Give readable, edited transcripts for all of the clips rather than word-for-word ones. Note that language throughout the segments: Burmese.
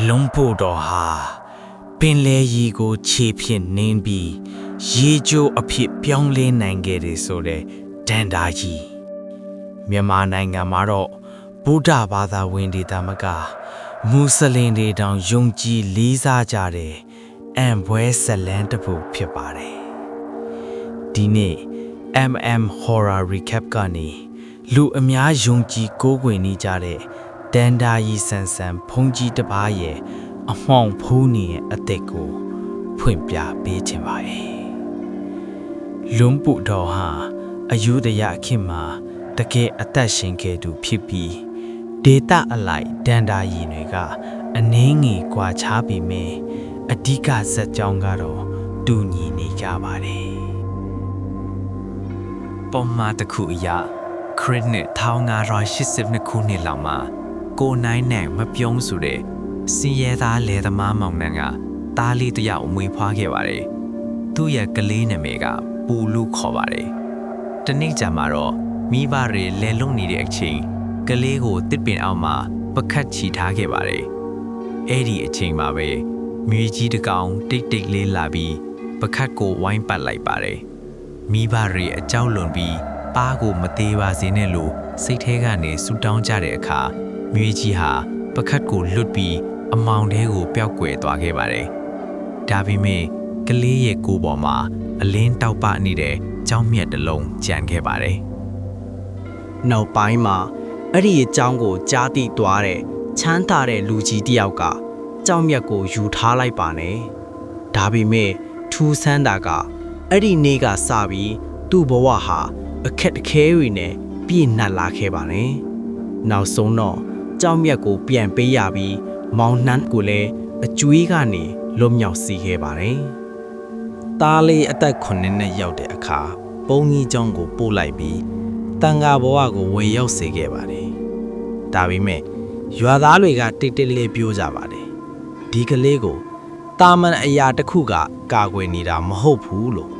လုံးဖို့တော်ဟာပင်လေရီကိုခြေဖြင့်နင်းပြီးရေကြိုးအဖြစ်ပြောင်းလဲနိုင်ခဲ့တယ်ဆိုတဲ့ဒန်ဒါကြီးမြန်မာနိုင်ငံမှာတော့ဗုဒ္ဓဘာသာဝင်တွေတာမကမွတ်စလင်တွေတောင်ယုံကြည်လေးစားကြတဲ့အံပွဲဇလန်းတစ်ပုဒ်ဖြစ်ပါတယ်ဒီနေ့ MM Horror Recap ကနေလူအများယုံကြည်ကိုးကွယ်နေကြတဲ့ဒန်ဒါရီဆန်ဆန်ဖုန်ကြီးတစ်ပါးရဲ့အမှောင်ဖူးနေတဲ့အသက်ကိုဖွင့်ပြပေးခြင်းပါရဲ့လွန်ပုတော်ဟာအယူတရခေတ်မှာတကယ်အသက်ရှင်ခဲ့သူဖြစ်ပြီးဒေတာအလိုက်ဒန်ဒါရီတွေကအနှင်းငယ်ကွာခြားပေမဲ့အဓိကဇက်ကြောင်းကတော့တူညီနေကြပါတယ်ပုံမှန်တစ်ခုအရခရစ်နှစ်1582ခုနှစ်လောက်မှာကိုနိုင်နဲ့မပြုံးဆိုတဲ့စင်ရဲသားလယ်သမားမောင်နှံကသားလေးတစ်ယောက်မွေးဖွားခဲ့ပါတယ်သူ့ရဲ့ကလေးနာမည်ကပူလူခေါ်ပါတယ်တနေ့ကျမှတော့မိဘတွေလဲလွတ်နေတဲ့အချိန်ကလေးကိုတစ်ပင်အောက်မှာပကတ်ချီထားခဲ့ပါတယ်အဲ့ဒီအချိန်မှာပဲမြေကြီးတစ်ကောင်တိတ်တိတ်လေးလာပြီးပကတ်ကိုဝိုင်းပတ်လိုက်ပါတယ်မိဘတွေအကြောက်လွန်ပြီးပါးကိုမသေးပါစေနဲ့လို့စိတ်ထဲကနေဆူတောင်းကြတဲ့အခါမြေကြီးဟာပကတ်ကိုလွတ်ပြီးအမောင်ထဲကိုပျောက်ကွယ်သွားခဲ့ပါတယ်ဒါပေမဲ့ကလေးရဲ့ကိုယ်ပေါ်မှာအလင်းတောက်ပနေတဲ့ကြောင်းမြတ်တစ်လုံးကျန်ခဲ့ပါတယ်နောက်ပိုင်းမှာအဲ့ဒီအကြောင်းကိုကြားသိသွားတဲ့ချမ်းသာတဲ့လူကြီးတစ်ယောက်ကကြောင်းမြတ်ကိုယူထားလိုက်ပါနဲ့ဒါပေမဲ့ထူးဆန်းတာကအဲ့ဒီနေ့ကစပြီးသူ့ဘဝဟာအခက်အခဲတွေနဲ့ပြည့်နှက်လာခဲ့ပါနဲ့နောက်ဆုံးတော့ကြောင်းမြတ်ကိုပြန်ပေးရပြီးမောင်နှန်းကိုလည်းအကျွေးကနေလွတ်မြောက်စေခဲ့ပါတယ်သားလေးအသက်9နှစ်ရောက်တဲ့အခါပုံကြီးကျောင်းကိုပို့လိုက်ပြီးတန်ဃာဘဝကိုဝေရောက်စေခဲ့ပါတယ်ဒါပေမဲ့ရွာသားတွေကတိတ်တိတ်လေးပြောကြပါတယ်ဒီကလေးကိုတာမန်အရာတစ်ခုကကာကွယ်နေတာမဟုတ်ဘူးလို့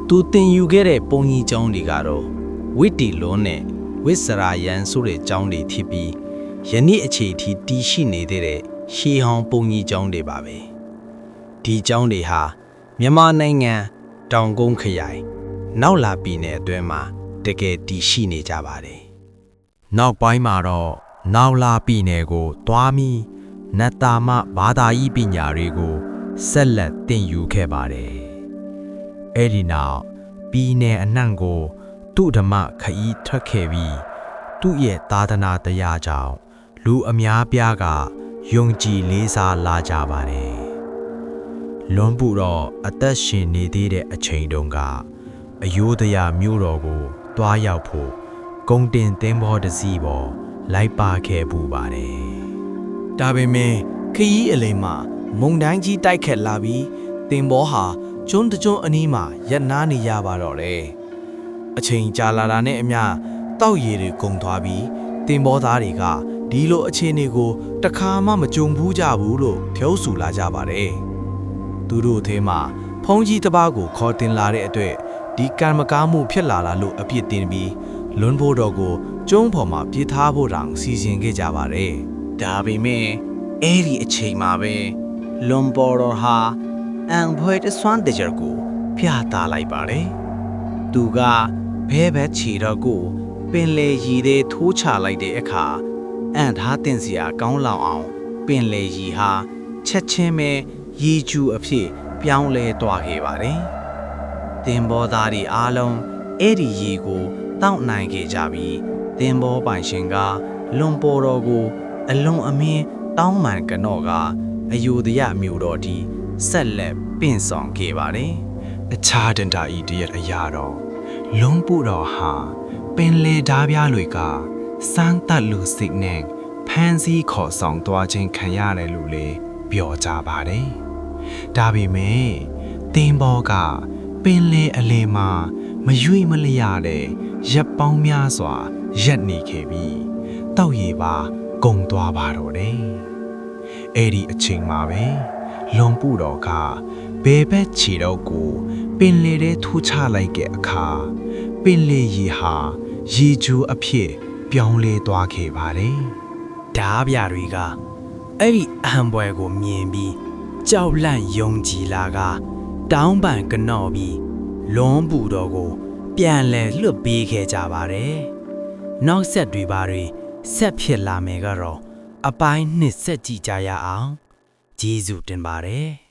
သူတင်ယူခဲ့တဲ့ပုံကြီးကျောင်းတွေကတော့ဝိတီလွန်းနဲ့ဝိစရာယန်ဆိုတဲ့ကျောင်းတွေဖြစ်ပြီးယနေ့အခြေအထိတည်ရှိနေတဲ့ရှေးဟောင်းပုံကြီးကျောင်းတွေပါပဲဒီကျောင်းတွေဟာမြန်မာနိုင်ငံတောင်ကုန်းခရိုင်နောက်လာပြည်နယ်အတွင်းမှာတကယ်တည်ရှိနေကြပါတယ်နောက်ပိုင်းမှာတော့နောက်လာပြည်နယ်ကိုသွားပြီးနတ်တာမဘာသာရေးပညာတွေကိုဆက်လက်သင်ယူခဲ့ပါတယ်အဲ့ဒီနောက်ပြည်နယ်အနှံ့ကိုသူ့ဓမ္မခရီးထွက်ခဲ့ပြီးသူ့ရဲ့သာသနာတရားကြောင့်လူအများပြားကယုံကြည်လေးစားလာကြပါတယ်လွန်ပူတော့အသက်ရှင်နေသေးတဲ့အချိန်တုန်းကအယိုးဒယာမြို့တော်ကိုတွားရောက်ဖို့ဂုံတင်သင်္ဘောတစ်စီးပေါ်လိုက်ပါခဲ့ပူပါတယ်ဒါပေမဲ့ခရီးအလိမ်မှာမုန်တိုင်းကြီးတိုက်ခတ်လာပြီးသင်္ဘောဟာကျွန်းတကျွန်းအနီးမှာရပ်နားနေရပါတော့တယ်အချိန်ကြာလာတာနဲ့အမျှတောက်ရည်တွေကုန်သွားပြီးသင်္ဘောသားတွေကဒီလိုအခြေအနေကိုတခါမှမကြုံဘူးကြဘူးလို့ပြောဆိုလာကြပါတယ်သူတို့အထဲမှာဖုန်ကြီးတစ်ပါးကိုခေါ်တင်လာတဲ့အတွက်ဒီကံမကားမှုဖြစ်လာလို့အပြစ်တင်ပြီးလွန်ဖို့တော်ကိုကျုံးပေါ်မှာပြေးထားဖို့တောင်စီစဉ်ခဲ့ကြပါတယ်ဒါပေမဲ့အဲ့ဒီအချိန်မှာပဲလွန်ပေါ်တော်ဟာအန်ဘွေတဆွမ်းတကြကိုဖျားသားလိုက်ပါတယ်သူကဘဲဘဲချီတော့ကိုပင်လေရီသေးထိုးချလိုက်တဲ့အခါအန်ထားတင်စရာကောင်းလောင်အောင်ပင်လေရီဟာချက်ချင်းပဲရီကျူအဖြစ်ပြောင်းလဲသွားခဲ့ပါတယ်သင်္ဘောသားတွေအားလုံးအဲ့ဒီရီကိုတောက်နိုင်ခဲ့ကြပြီးသင်္ဘောပိုင်ရှင်ကလွန်ပေါ်တော်ကိုအလွန်အမင်းတောင်းပန်ကနော့ကအယုဒယမြို့တော်ဒီဆက်လက်ပင့်ဆောင်ခဲ့ပါတယ်အခြားဒန်တာဤတရက်အရာတော့လွန်ပူတော်ဟာပင်လေဓားပြားတွေကစမ်းတက်လူစိတ်နဲ့ဖန်စီခေါ်ဆောင်သွားခြင်းခံရတယ်လို့လေပြောကြပါတယ်ဒါပေမဲ့သင်္ဘောကပင်လေအလယ်မှာမရွေ့မလျတဲ့ရပ်ပေါင်းများစွာရက်နေခဲ့ပြီးတောက်ရည်ပါကုန်သွားပါတော့တယ်အဲ့ဒီအချိန်မှာပဲလွန်ပူတော်ကဘယ်ဘက်ခြေတော့ကိုပင်လေထဲထိုးချလိုက်တဲ့အခါပင်လေရီဟာရီကျူးအဖြစ်ပြောင်းလဲသွားခဲ့ပါတယ်ဓားပြတွေက အဲ့ဒီအဟံပွဲကိုမြင်ပြီးကြောက်လန့်ယုံကြည်လာကတောင်းပန်ကနော့ပြီးလွန်ပူတော်ကိုပြန်လဲလွတ်ပေးခဲ့ကြပါတယ်နောက်ဆက်တွေပါတွေဆက်ဖြစ်လာမယ်ကတော့အပိုင်းနှစ်ဆက်ကြည့်ကြရအောင်ကျေးဇူးတင်ပါတယ်